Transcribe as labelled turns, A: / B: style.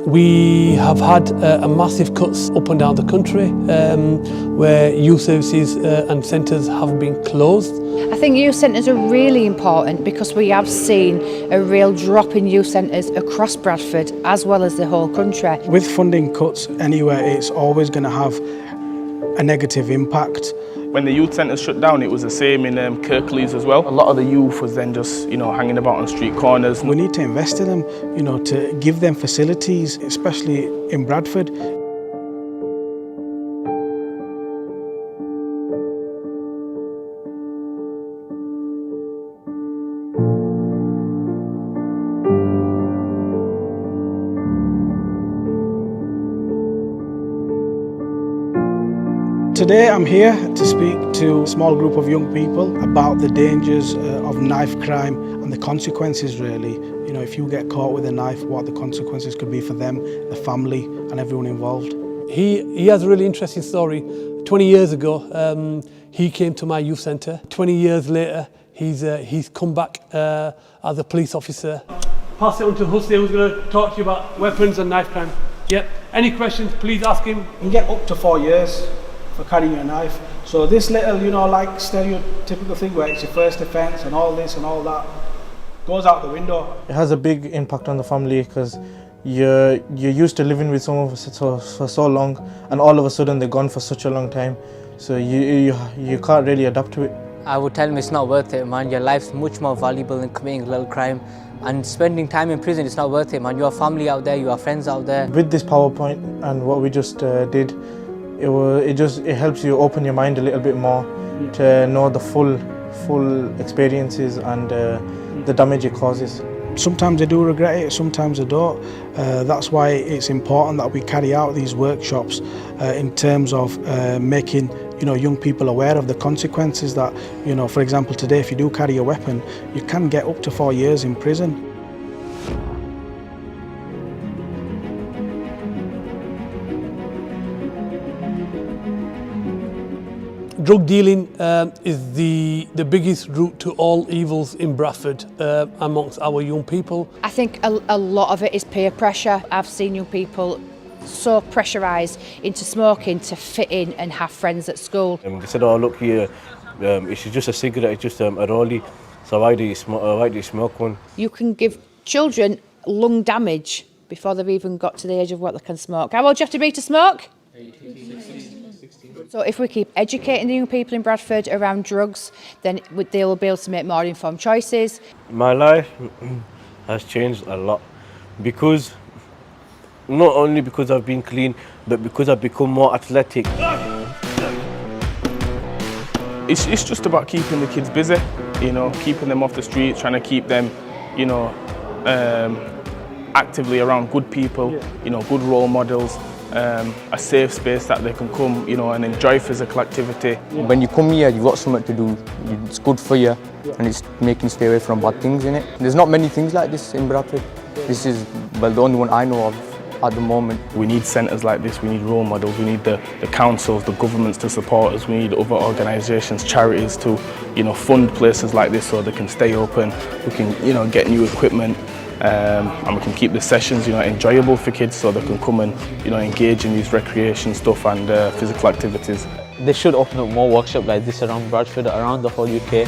A: We have had massive cuts up and down the country where youth services and centres have been closed.
B: I think youth centres are really important because we have seen a real drop in youth centres across Bradford as well as the whole country.
C: With funding cuts anywhere, it's always going to have a negative impact.
D: When the youth centres shut down, it was the same in Kirklees as well. A lot of the youth was then just, hanging about on street corners.
C: We need to invest in them, to give them facilities, especially in Bradford. Today I'm here to speak to a small group of young people about the dangers of knife crime and the consequences really. If you get caught with a knife, what the consequences could be for them, the family and everyone involved. He
A: has a really interesting story. 20 years ago he came to my youth centre. 20 years later he's come back as a police officer. Pass it on to Hussein, who's going to talk to you about weapons and knife crime. Yep. Any questions, please ask him.
C: You can get up to 4 years for carrying a knife. So this little, like stereotypical thing where it's your first offence and all this and all that goes out the window.
E: It has a big impact on the family because you're used to living with someone for so long, and all of a sudden they're gone for such a long time. So you can't really adapt to it.
F: I would tell him it's not worth it, man. Your life's much more valuable than committing a little crime. And spending time in prison, it's not worth it, man. You have family out there, you have friends out there.
E: With this PowerPoint and what we just did, it helps you open your mind a little bit more to know the full experiences and the damage it causes.
C: Sometimes I do regret it, sometimes I don't. That's why it's important that we carry out these workshops in terms of making young people aware of the consequences that, for example today if you do carry a weapon, you can get up to 4 years in prison.
A: Drug dealing is the biggest route to all evils in Bradford amongst our young people.
B: I think a lot of it is peer pressure. I've seen young people so pressurised into smoking to fit in and have friends at school.
G: They said, oh look here, it's just a cigarette, it's just a rollie, so why do you smoke one?
B: You can give children lung damage before they've even got to the age of what they can smoke. How old do you have to be to smoke? 18. So if we keep educating the young people in Bradford around drugs, then they will be able to make more informed choices.
G: My life has changed a lot because, not only because I've been clean, but because I've become more athletic.
D: It's just about keeping the kids busy, keeping them off the street, trying to keep them, actively around good people, good role models. A safe space that they can come, and enjoy physical activity.
H: When you come here, you've got something to do. It's good for you, and it's making you stay away from bad things in it. There's not many things like this in Bradford. This is, well, the only one I know of at the moment.
D: We need centres like this. We need role models. We need the councils, the governments to support us. We need other organisations, charities to, fund places like this so they can stay open. We can, get new equipment. And we can keep the sessions, enjoyable for kids so they can come and, engage in these recreation stuff and physical activities.
I: They should open up more workshops like this around Bradford, around the whole UK.